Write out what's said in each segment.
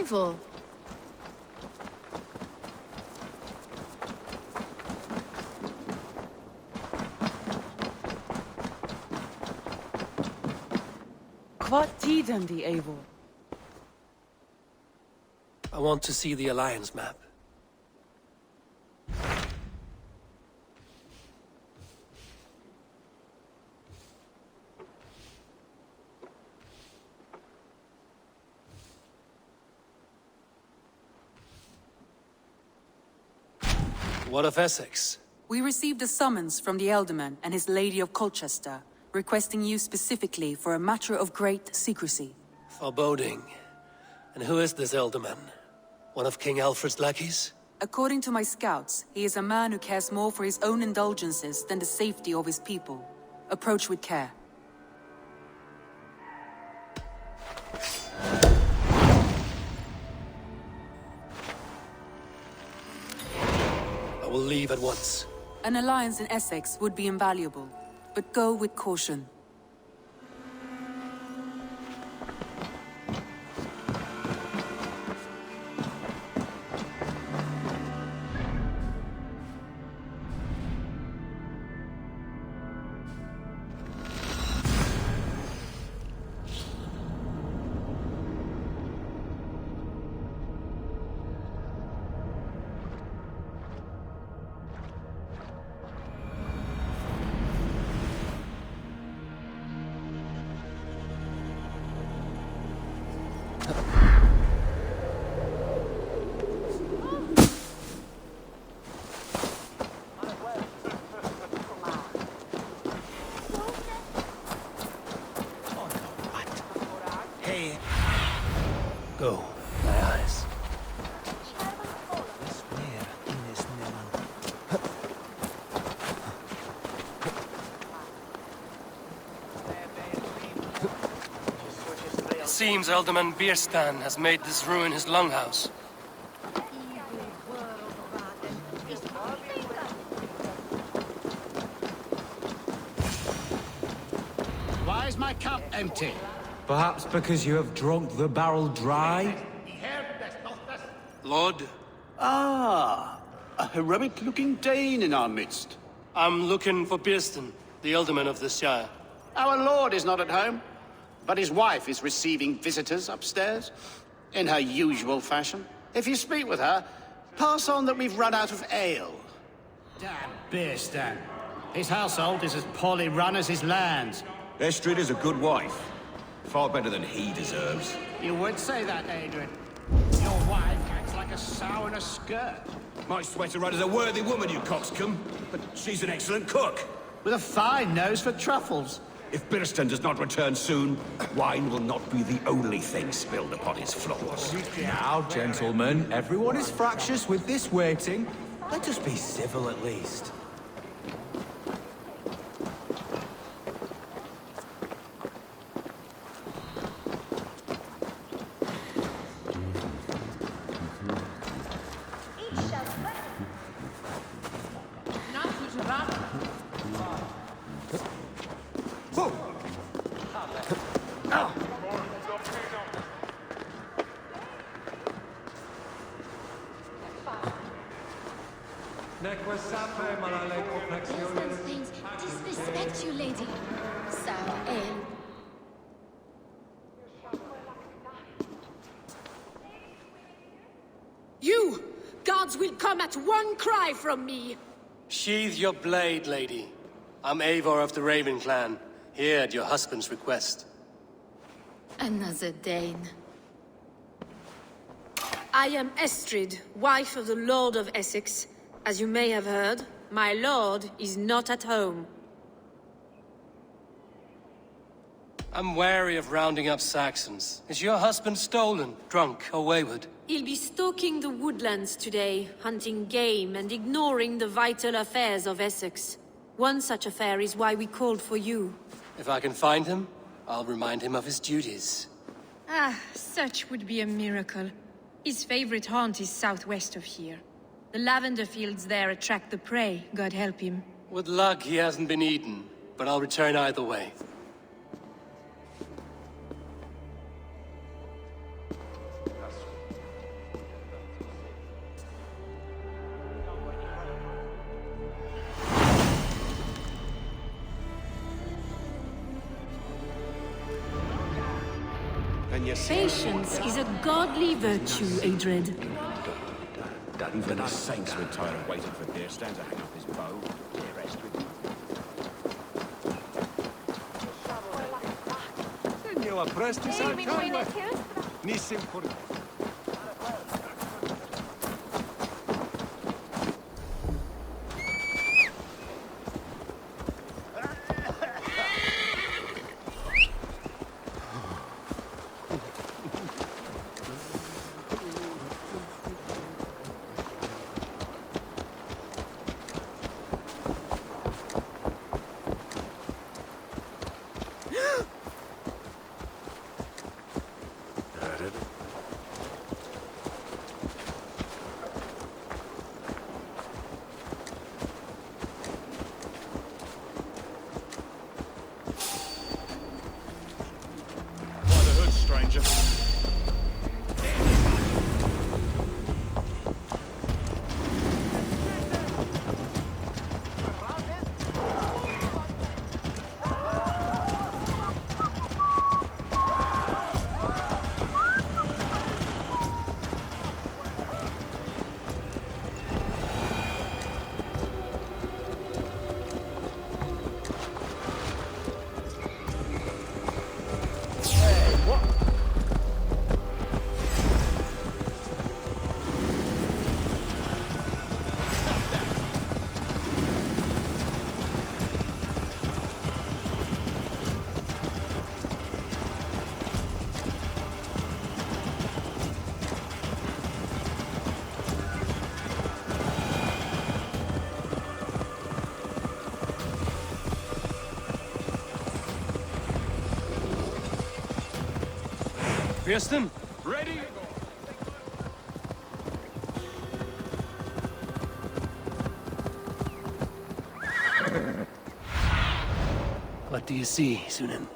Eivor. What tiden the Eivor? I want to see the Alliance map. What of Essex? We received a summons from the Elderman and his Lady of Colchester, requesting you specifically for a matter of great secrecy. Foreboding. And who is this Elderman? One of King Alfred's lackeys? According to my scouts, he is a man who cares more for his own indulgences than the safety of his people. Approach with care. I will leave at once. An alliance in Essex would be invaluable, but go with caution. Go, my eyes. It seems Alderman Bierstan has made this ruin his longhouse. Why is my cup empty? Perhaps because you have drunk the barrel dry? Lord, Ah, a heroic-looking Dane in our midst. I'm looking for Bierstan, the Alderman of this shire. Our lord is not at home, but his wife is receiving visitors upstairs, in her usual fashion. If you speak with her, pass on that we've run out of ale. Damn Bierstan. His household is as poorly run as his lands. Estrid is a good wife. Far better than he deserves. You would say that, Adrian. Your wife acts like a sow in a skirt. My sweater run is a worthy woman, you coxcomb. But she's an excellent cook. With a fine nose for truffles. If Birston does not return soon, wine will not be the only thing spilled upon his floors. Now, gentlemen, everyone is fractious with this waiting. Let us be civil at least. Those things disrespect you, lady. Sour ale. You! Guards will come at one cry from me! Sheathe your blade, lady. I'm Eivor of the Raven clan, here at your husband's request. Another Dane. I am Estrid, wife of the Lord of Essex. As you may have heard, my lord is not at home. I'm wary of rounding up Saxons. Is your husband stolen, drunk, or wayward? He'll be stalking the woodlands today, hunting game and ignoring the vital affairs of Essex. One such affair is why we called for you. If I can find him, I'll remind him of his duties. Ah, such would be a miracle. His favorite haunt is southwest of here. The lavender fields there attract the prey, God help him. With luck, he hasn't been eaten, but I'll return either way. Patience is a godly virtue, Adred. Even us saints were tired of waiting for Deerstan to hang up his bow. Senhor, prestes a calma. Nissim por... Stranger. Kirsten? Ready? What do you see, Sunan?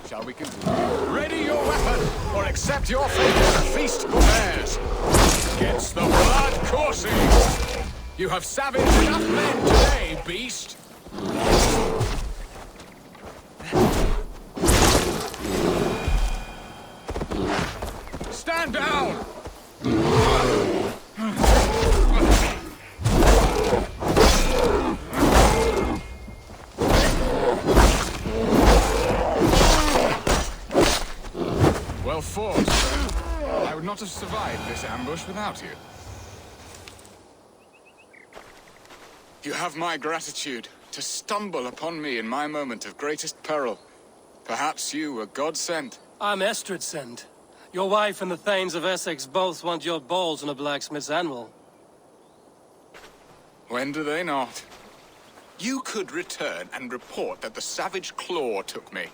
Shall we continue? Ready your weapon, or accept your fate as a feast for theirs. Gets the blood coursing. You have savaged enough men today, beast. Stand down! Well fought, sir. I would not have survived this ambush without you. You have my gratitude to stumble upon me in my moment of greatest peril. Perhaps you were God-sent. I'm Estrid sent. Your wife and the Thanes of Essex both want your balls on a blacksmith's anvil. When do they not? You could return and report that the savage claw took me.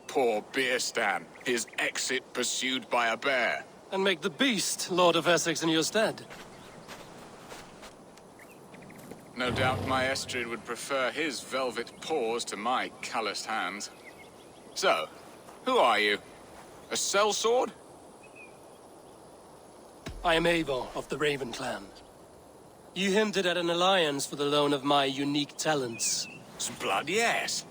Poor Beerstan, his exit pursued by a bear. And make the beast Lord of Essex in your stead. No doubt my Estrid would prefer his velvet paws to my calloused hands. So, who are you? A sellsword? I am Eivor of the Raven clan. You hinted at an alliance for the loan of my unique talents. Blood, yes.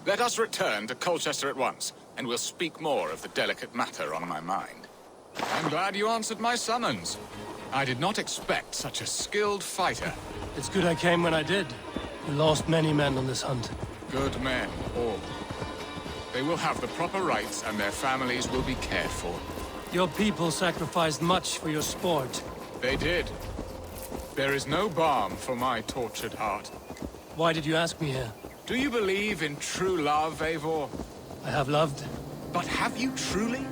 Let us return to Colchester at once, and we'll speak more of the delicate matter on my mind. I'm glad you answered my summons. I did not expect such a skilled fighter. It's good I came when I did. We lost many men on this hunt. Good men, all. They will have the proper rights, and their families will be cared for. Your people sacrificed much for your sport. They did. There is no balm for my tortured heart. Why did you ask me here? Do you believe in true love, Eivor? I have loved. But have you truly?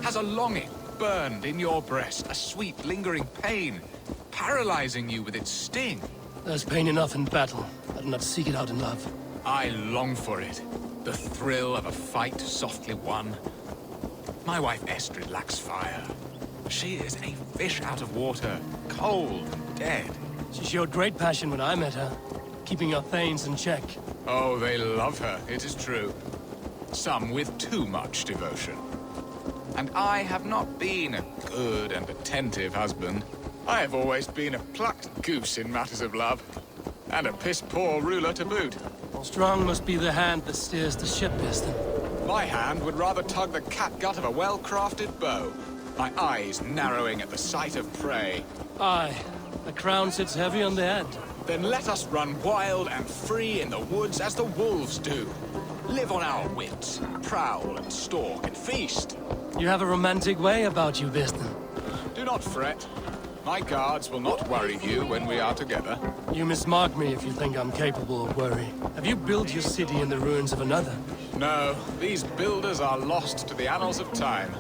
Has a longing burned in your breast, a sweet, lingering pain, paralyzing you with its sting? There's pain enough in battle. I do not seek it out in love. I long for it. The thrill of a fight softly won. My wife Estrid lacks fire. She is a fish out of water, cold and dead. She showed great passion when I met her, keeping our Thanes in check. Oh, they love her, it is true. Some with too much devotion. And I have not been a good and attentive husband. I have always been a plucked goose in matters of love. And a piss-poor ruler to boot. Strong must be the hand that steers the ship, Piston. My hand would rather tug the catgut of a well-crafted bow. My eyes narrowing at the sight of prey. Aye, the crown sits heavy on the head. Then let us run wild and free in the woods as the wolves do. Live on our wits, prowl and stalk and feast. You have a romantic way about you, Piston. Do not fret. My guards will not worry you when we are together. You mismark me if you think I'm capable of worry. Have you built your city in the ruins of another? No, these builders are lost to the annals of time.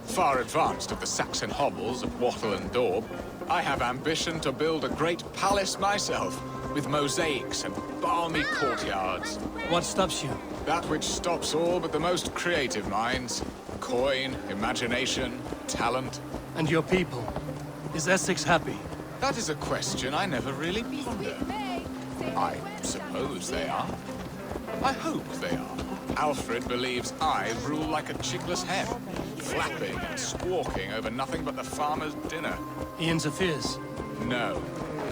Far advanced of the Saxon hovels of Wattle and Daub. I have ambition to build a great palace myself, with mosaics and balmy courtyards. What stops you? That which stops all but the most creative minds. Coin, imagination, talent. And your people? Is Essex happy? That is a question I never really pondered. I suppose they are. I hope they are. Alfred believes I rule like a chickless hen, flapping and squawking over nothing but the farmer's dinner. He interferes? No,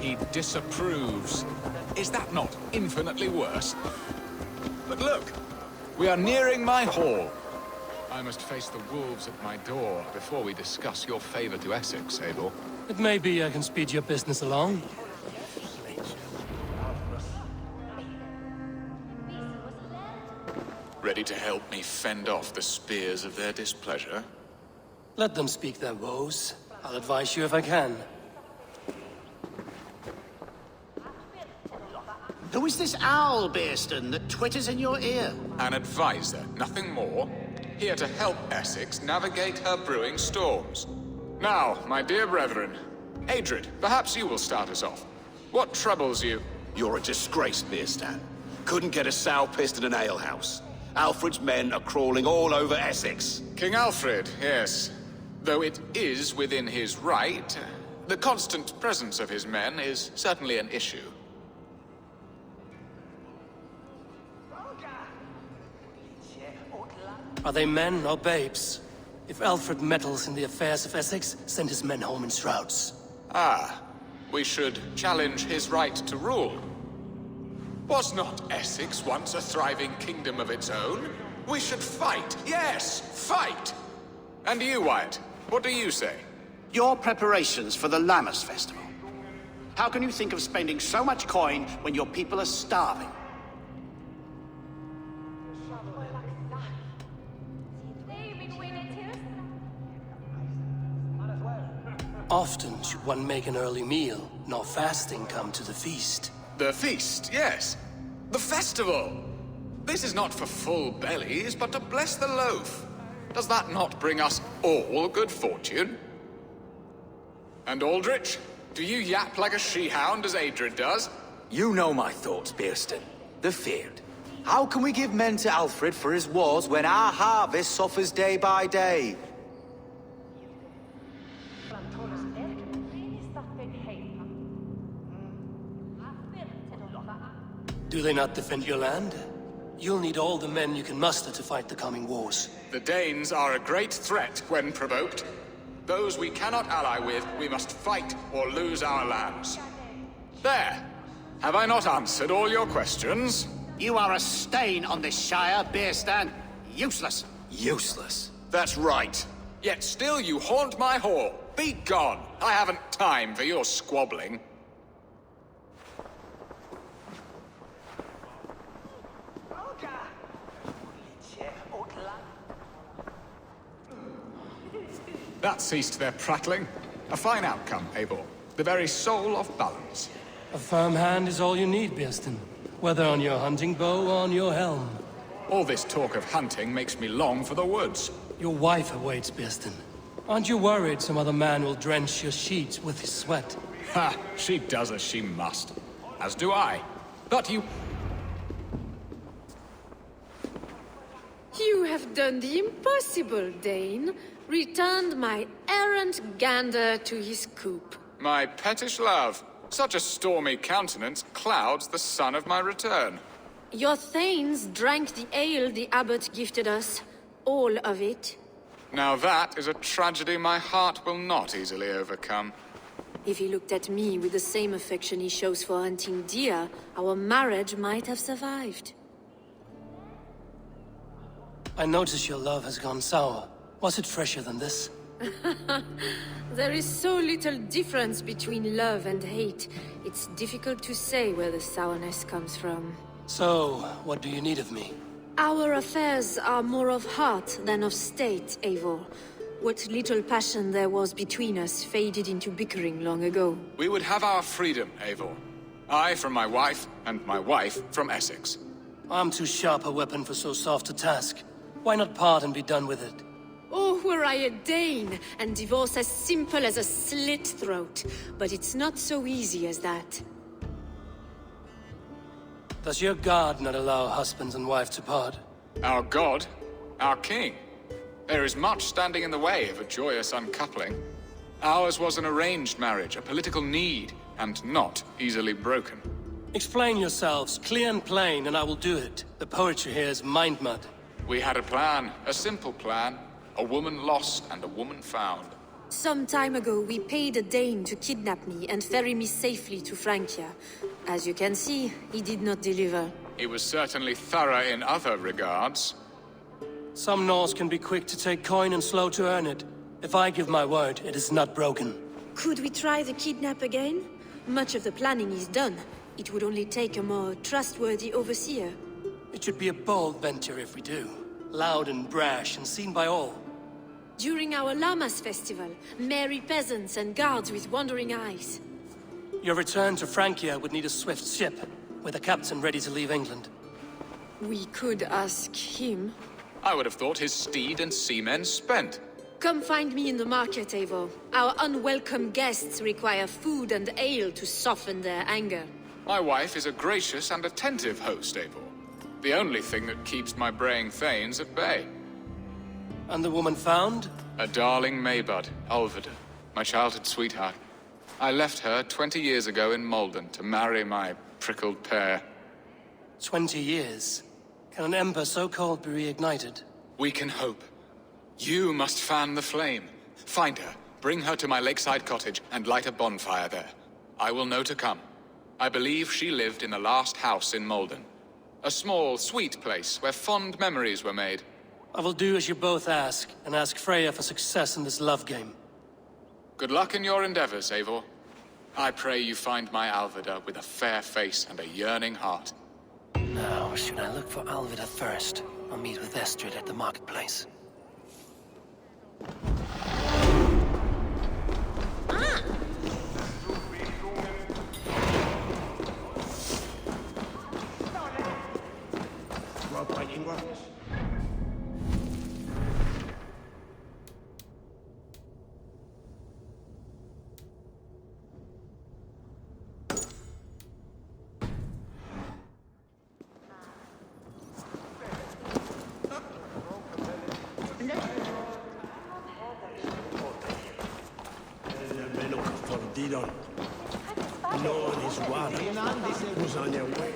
he disapproves. Is that not infinitely worse? But look, we are nearing my hall. I must face the wolves at my door before we discuss your favor to Essex, Abel. It may be I can speed your business along. Ready to help me fend off the spears of their displeasure? Let them speak their woes. I'll advise you if I can. Who is this owl, Bearston, that twitters in your ear? An advisor, nothing more. Here to help Essex navigate her brewing storms. Now, my dear brethren, Adrid, perhaps you will start us off. What troubles you? You're a disgrace, Beerstan. Couldn't get a sow pissed in an alehouse. Alfred's men are crawling all over Essex. King Alfred, yes. Though it is within his right, the constant presence of his men is certainly an issue. Are they men or babes? If Alfred meddles in the affairs of Essex, send his men home in shrouds. Ah, we should challenge his right to rule. Was not Essex once a thriving kingdom of its own? We should fight, yes, fight! And you, Wyatt, what do you say? Your preparations for the Lagerz festival. How can you think of spending so much coin when your people are starving? Often should one make an early meal, nor fasting come to the feast. The feast, yes. The festival! This is not for full bellies, but to bless the loaf. Does that not bring us all good fortune? And Aldrich, do you yap like a she-hound as Adrid does? You know my thoughts, Bearston. The feared. How can we give men to Alfred for his wars when our harvest suffers day by day? Do they not defend your land? You'll need all the men you can muster to fight the coming wars. The Danes are a great threat when provoked. Those we cannot ally with, we must fight or lose our lands. There! Have I not answered all your questions? You are a stain on this Shire, Bearstan. Useless. Useless. That's right. Yet still you haunt my hall. Be gone! I haven't time for your squabbling. That ceased their prattling. A fine outcome, Abel. The very soul of balance. A firm hand is all you need, Bearston. Whether on your hunting bow or on your helm. All this talk of hunting makes me long for the woods. Your wife awaits, Bearston. Aren't you worried some other man will drench your sheets with his sweat? Ha! She does as she must. As do I. But you... have done the impossible, Dane. Returned my errant gander to his coop. My pettish love. Such a stormy countenance clouds the sun of my return. Your thanes drank the ale the abbot gifted us. All of it. Now that is a tragedy my heart will not easily overcome. If he looked at me with the same affection he shows for hunting deer, our marriage might have survived. I notice your love has gone sour. Was it fresher than this? There is so little difference between love and hate. It's difficult to say where the sourness comes from. So, what do you need of me? Our affairs are more of heart than of state, Eivor. What little passion there was between us faded into bickering long ago. We would have our freedom, Eivor. I from my wife, and my wife from Essex. I'm too sharp a weapon for so soft a task. Why not part and be done with it? Oh, were I a Dane, and divorce as simple as a slit throat. But it's not so easy as that. Does your god not allow husbands and wife to part? Our god? Our king? There is much standing in the way of a joyous uncoupling. Ours was an arranged marriage, a political need, and not easily broken. Explain yourselves, clear and plain, and I will do it. The poetry here is mind mud. We had a plan, a simple plan. A woman lost and a woman found. Some time ago, we paid a Dane to kidnap me and ferry me safely to Francia. As you can see, he did not deliver. He was certainly thorough in other regards. Some Norse can be quick to take coin and slow to earn it. If I give my word, it is not broken. Could we try the kidnap again? Much of the planning is done. It would only take a more trustworthy overseer. It should be a bold venture if we do. Loud and brash and seen by all. During our Llamas festival, merry peasants and guards with wandering eyes. Your return to Francia would need a swift ship, with a captain ready to leave England. We could ask him. I would have thought his steed and seamen spent. Come find me in the market, Eivor. Our unwelcome guests require food and ale to soften their anger. My wife is a gracious and attentive host, Eivor. The only thing that keeps my braying thanes at bay. And the woman found? A darling Maybud, Alvida, my childhood sweetheart. I left her 20 years ago in Malden to marry my prickled pear. 20 years? Can an ember so cold be reignited? We can hope. You must fan the flame. Find her, bring her to my lakeside cottage, and light a bonfire there. I will know to come. I believe she lived in the last house in Malden. A small, sweet place where fond memories were made. I will do as you both ask, and ask Freya for success in this love game. Good luck in your endeavors, Eivor. I pray you find my Alvida with a fair face and a yearning heart. Now, should I look for Alvida first, or meet with Estrid at the marketplace? Who's on your way?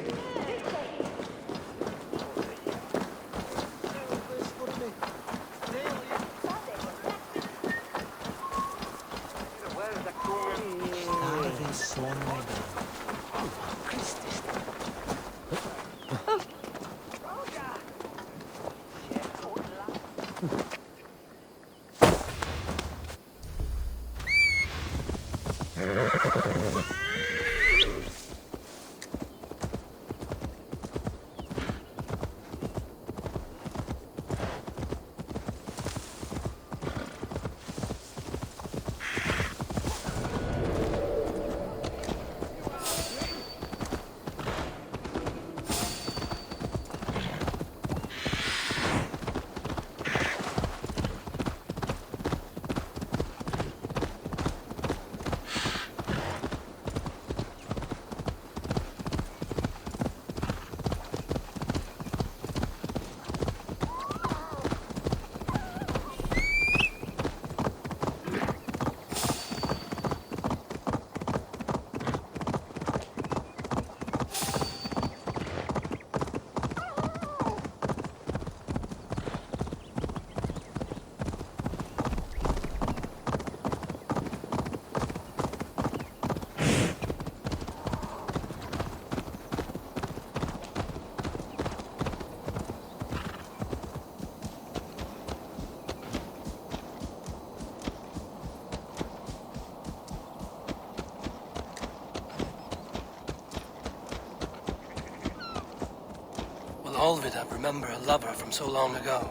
Olvida remember a lover from so long ago?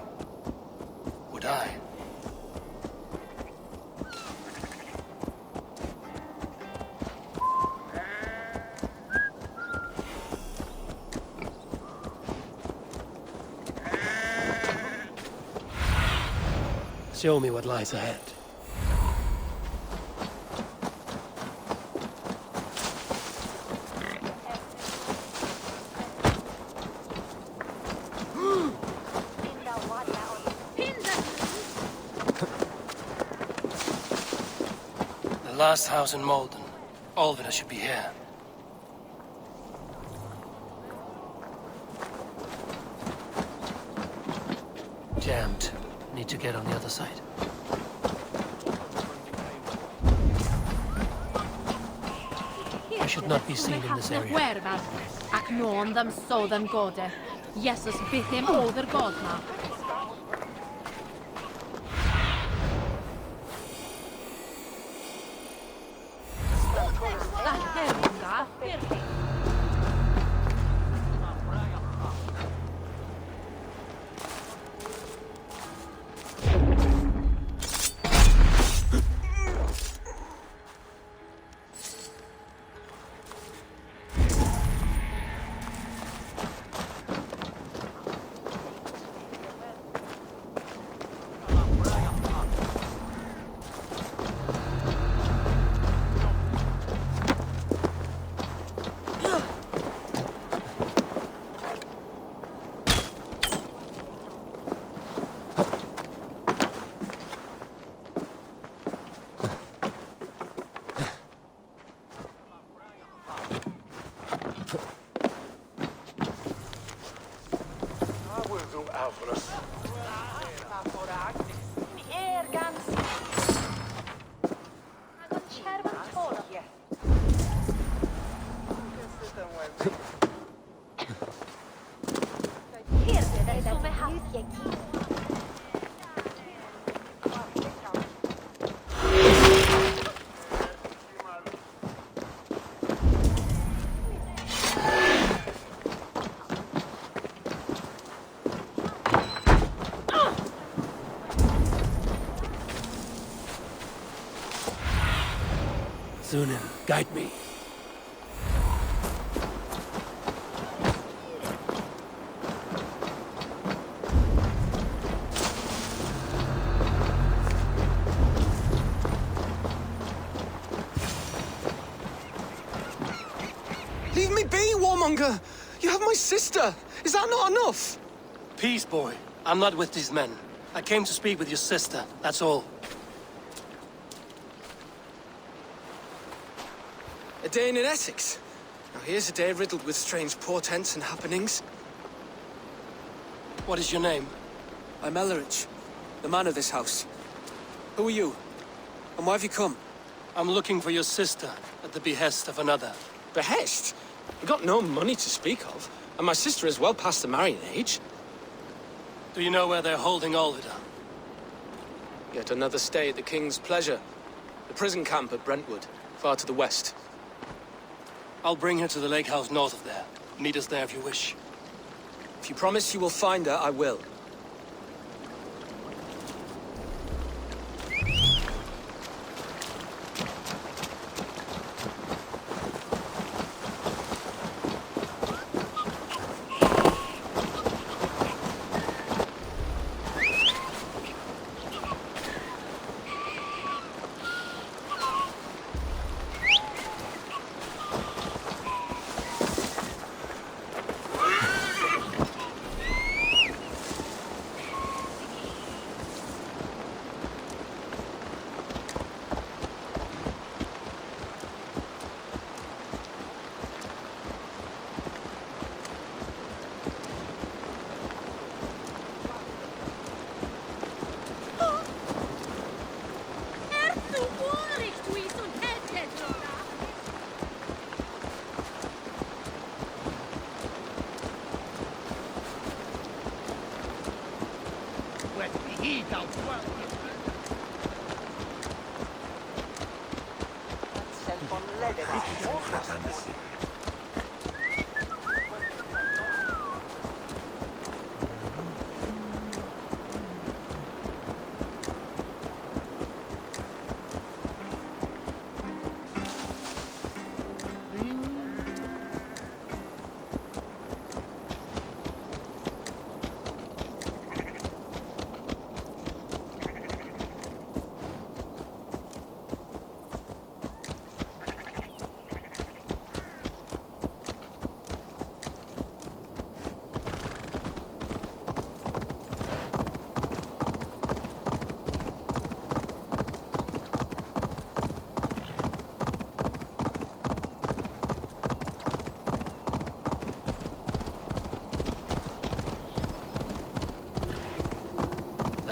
Would I? Show me what lies ahead. The last house in Malden. Olvida should be here. Jammed. Need to get on the other side. I should not be seen in this area. Ac non them so them gode. Jesus byth him other god na. Sunan, guide me. Leave me be, warmonger! You have my sister! Is that not enough? Peace, boy. I'm not with these men. I came to speak with your sister, that's all. A day in Essex. Now here's a day riddled with strange portents and happenings. What is your name? I'm Lagerz, the man of this house. Who are you? And why have you come? I'm looking for your sister at the behest of another. Behest? We've got no money to speak of, and my sister is well past the marrying age. Do you know where they're holding Olvida? Yet another stay at the King's pleasure. The prison camp at Brentwood, far to the west. I'll bring her to the lake house north of there. Meet us there if you wish. If you promise you will find her, I will.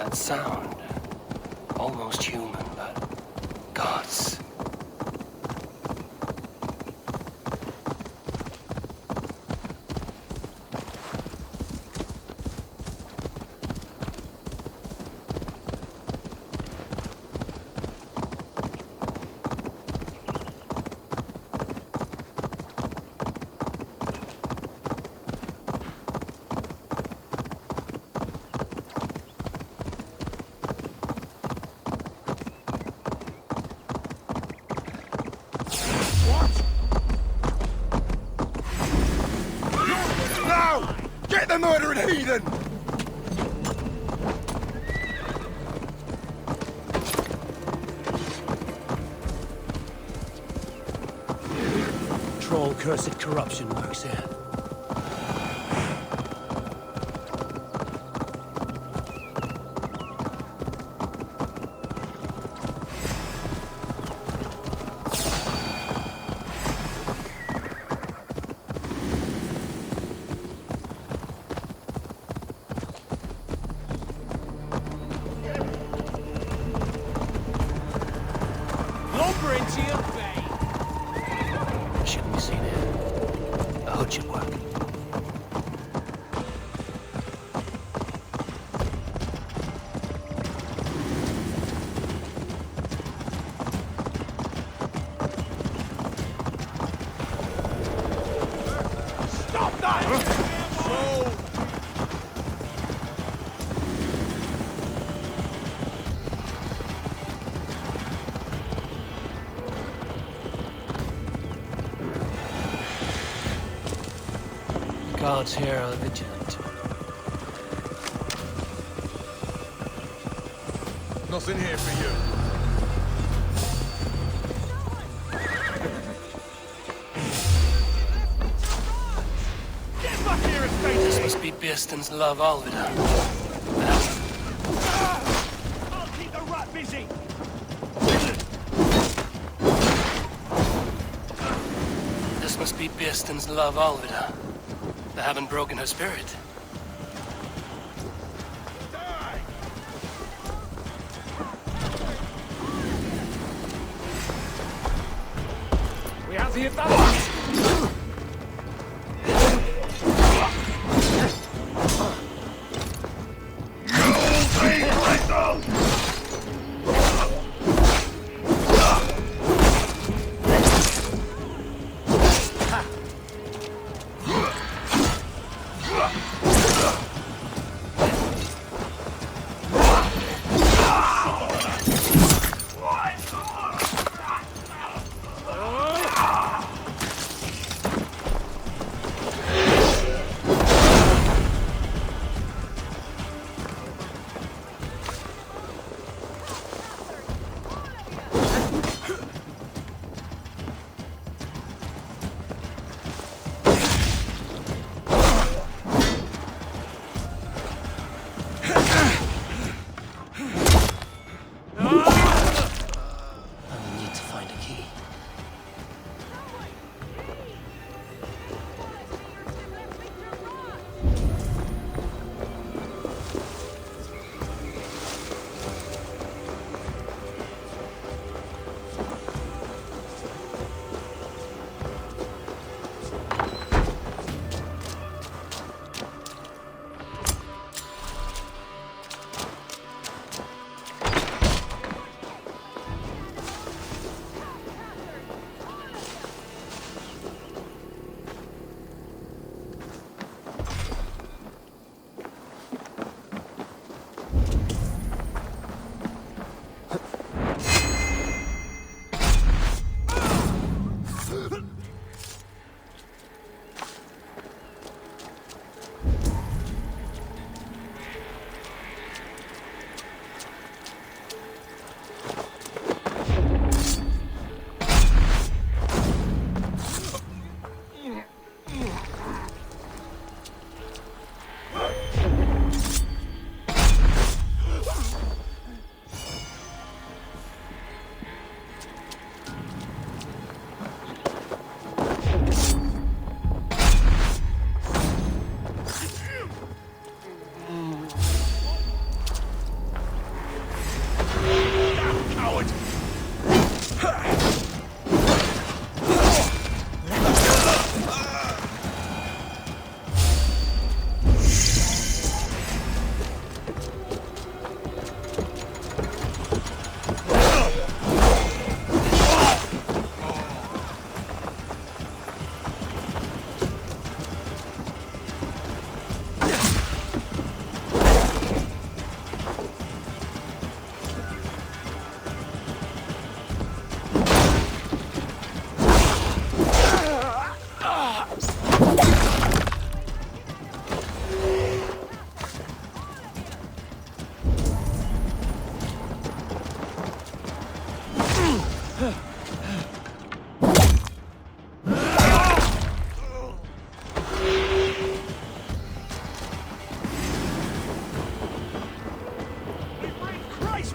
That sound. Almost human, but gods. Get the murdering heathen! Troll cursed corruption works here. Shouldn't be seen here. A hood should work. Stop that! Guards here are vigilant. Nothing here for you. Get back here and face This me! must be Beerston's love Alvida. I'll keep the rat busy! This must be Beerston's love Alvida. They haven't broken her spirit. We have the advantage!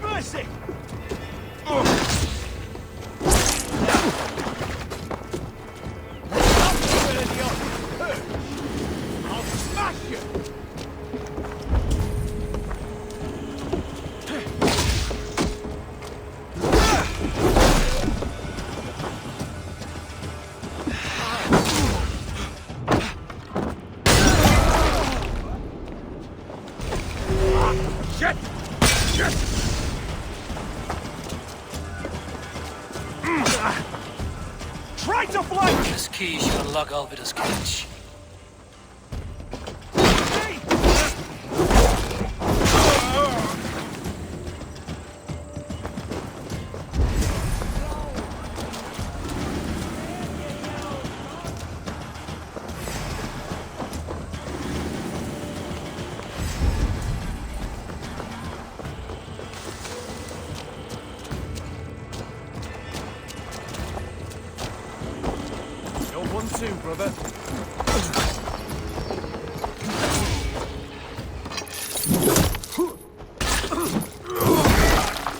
God's mercy! I'll smash you! Shit! Shit! Try to flank! This key should unlock Alvida's cage. You're 1-2, brother.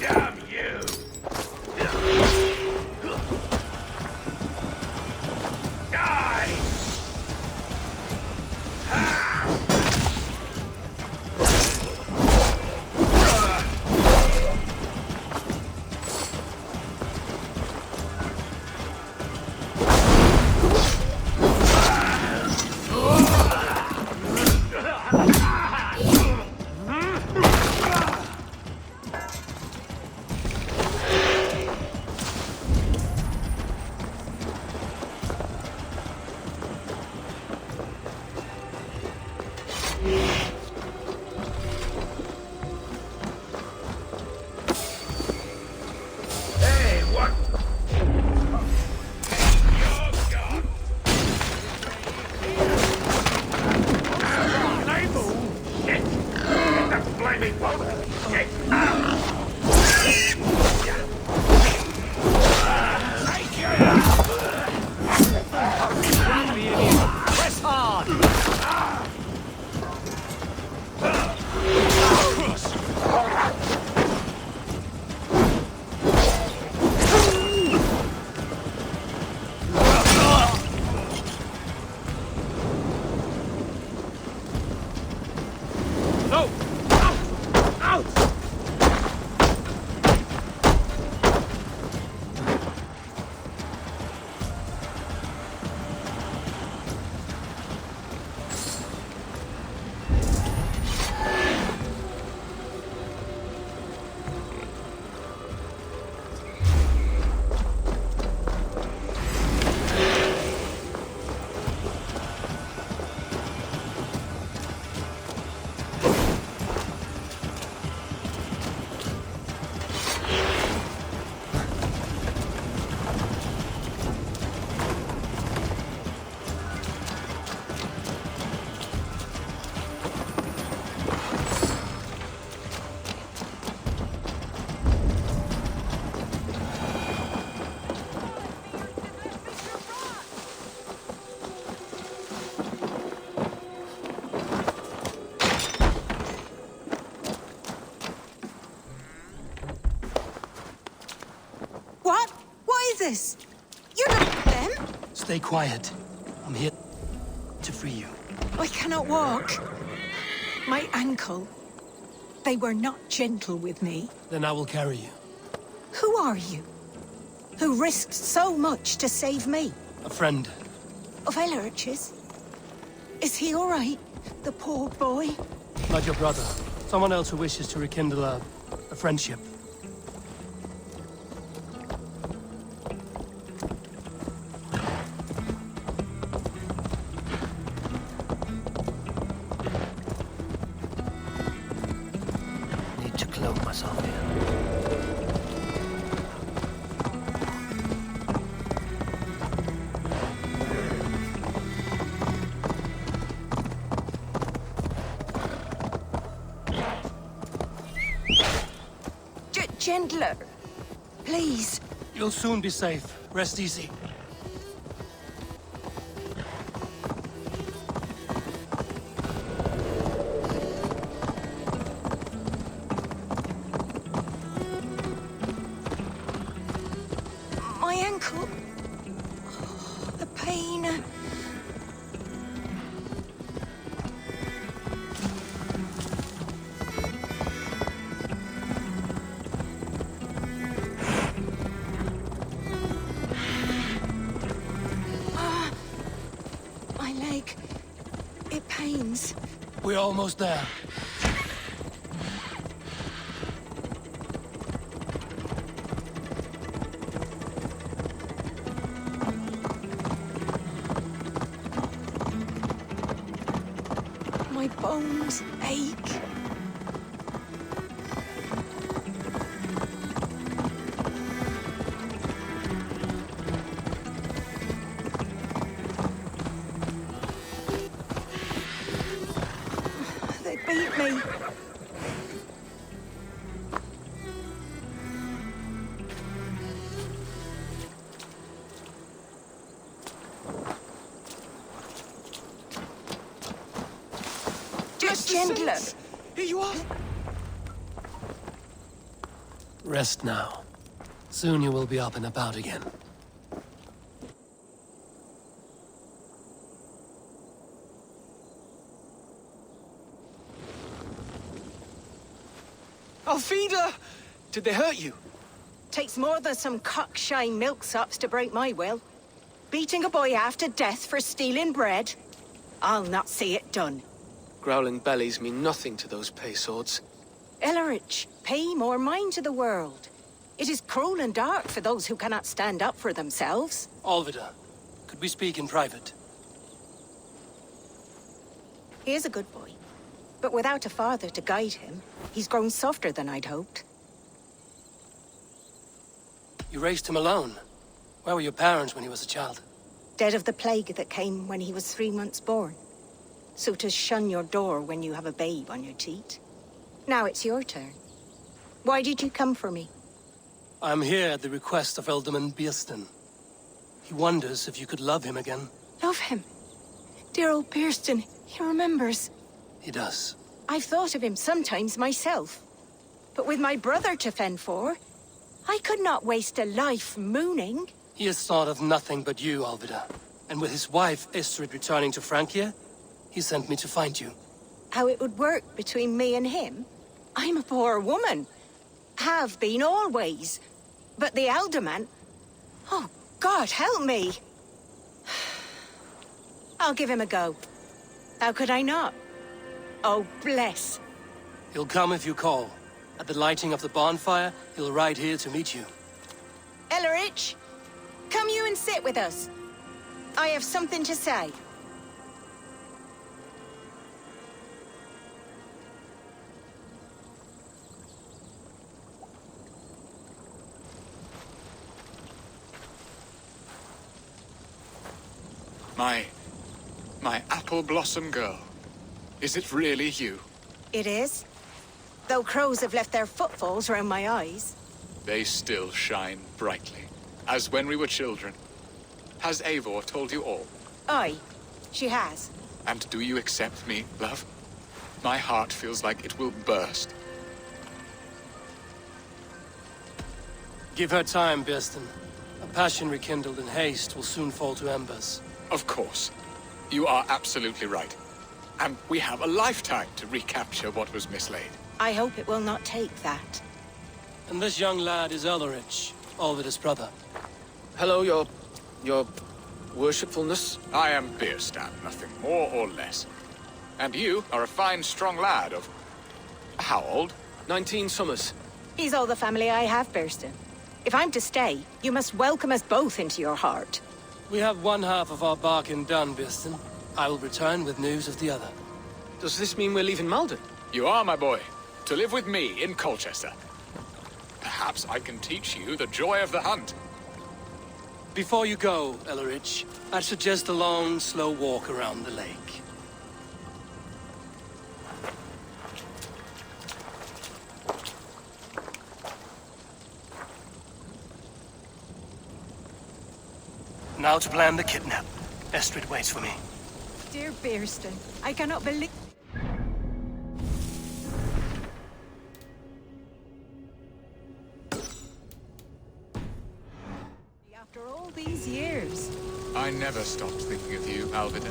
Damn you! Die! Hey, what? You're gone. They move. Shit. Get the flaming one. Shit. Take it. Press hard. No! Out! Out! What? What is this? You're not them? Stay quiet. I'm here to free you. I cannot walk. My ankle. They were not gentle with me. Then I will carry you. Who are you? Who risked so much to save me? A friend. Of Lagerz's? Is he all right? The poor boy? Not your brother. Someone else who wishes to rekindle a friendship. Need to cloak myself here. Gentler. Please. You'll soon be safe. Rest easy. We're almost there. My bones ache. They beat me. Just gentler. Here you are. Rest now. Soon you will be up and about again. Alfida! Did they hurt you? Takes more than some cockshy milksops to break my will. Beating a boy half to death for stealing bread? I'll not see it done. Growling bellies mean nothing to those pay swords. Ellerich, pay more mind to the world. It is cruel and dark for those who cannot stand up for themselves. Alvida, could we speak in private? He is a good boy, but without a father to guide him, he's grown softer than I'd hoped. You raised him alone. Where were your parents when he was a child? Dead of the plague that came when he was 3 months born. So to shun your door when you have a babe on your teat. Now it's your turn. Why did you come for me? I'm here at the request of Alderman Bierston. He wonders if you could love him again. Love him. Dear old Bierston, he remembers. He does. I've thought of him sometimes myself. But with my brother to fend for, I could not waste a life mooning. He has thought of nothing but you, Alvida. And with his wife, Istrid, returning to Francia, he sent me to find you. How it would work between me and him? I'm a poor woman. Have been always. But the alderman... Oh, God, help me! I'll give him a go. How could I not? Oh, bless. He'll come if you call. At the lighting of the bonfire, he'll ride here to meet you. Ellerich, come you and sit with us. I have something to say. My apple blossom girl. Is it really you? It is. Though crows have left their footfalls around my eyes. They still shine brightly, as when we were children. Has Eivor told you all? Aye, she has. And do you accept me, love? My heart feels like it will burst. Give her time, Bierston. A passion rekindled in haste will soon fall to embers. Of course. You are absolutely right. And we have a lifetime to recapture what was mislaid. I hope it will not take that. And this young lad is Ellerich, Alvida's brother. Hello, your worshipfulness. I am Bierstan, nothing more or less. And you are a fine, strong lad of... how old? 19 summers. He's all the family I have, Bierston. If I'm to stay, you must welcome us both into your heart. We have one half of our bargain done, Bierston. I will return with news of the other. Does this mean we're leaving Malden? You are, my boy. To live with me in Colchester. Perhaps I can teach you the joy of the hunt. Before you go, Ellerich, I'd suggest a long, slow walk around the lake. Now to plan the kidnap. Estrid waits for me. Dear Bierston, I cannot believe... After all these years. I never stopped thinking of you, Alvida.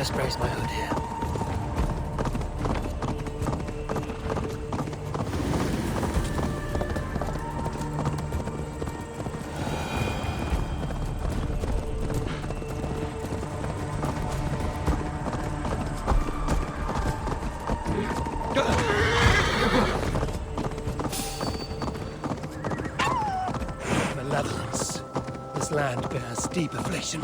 Best brace my hood here. Malevolence. This land bears deep affliction.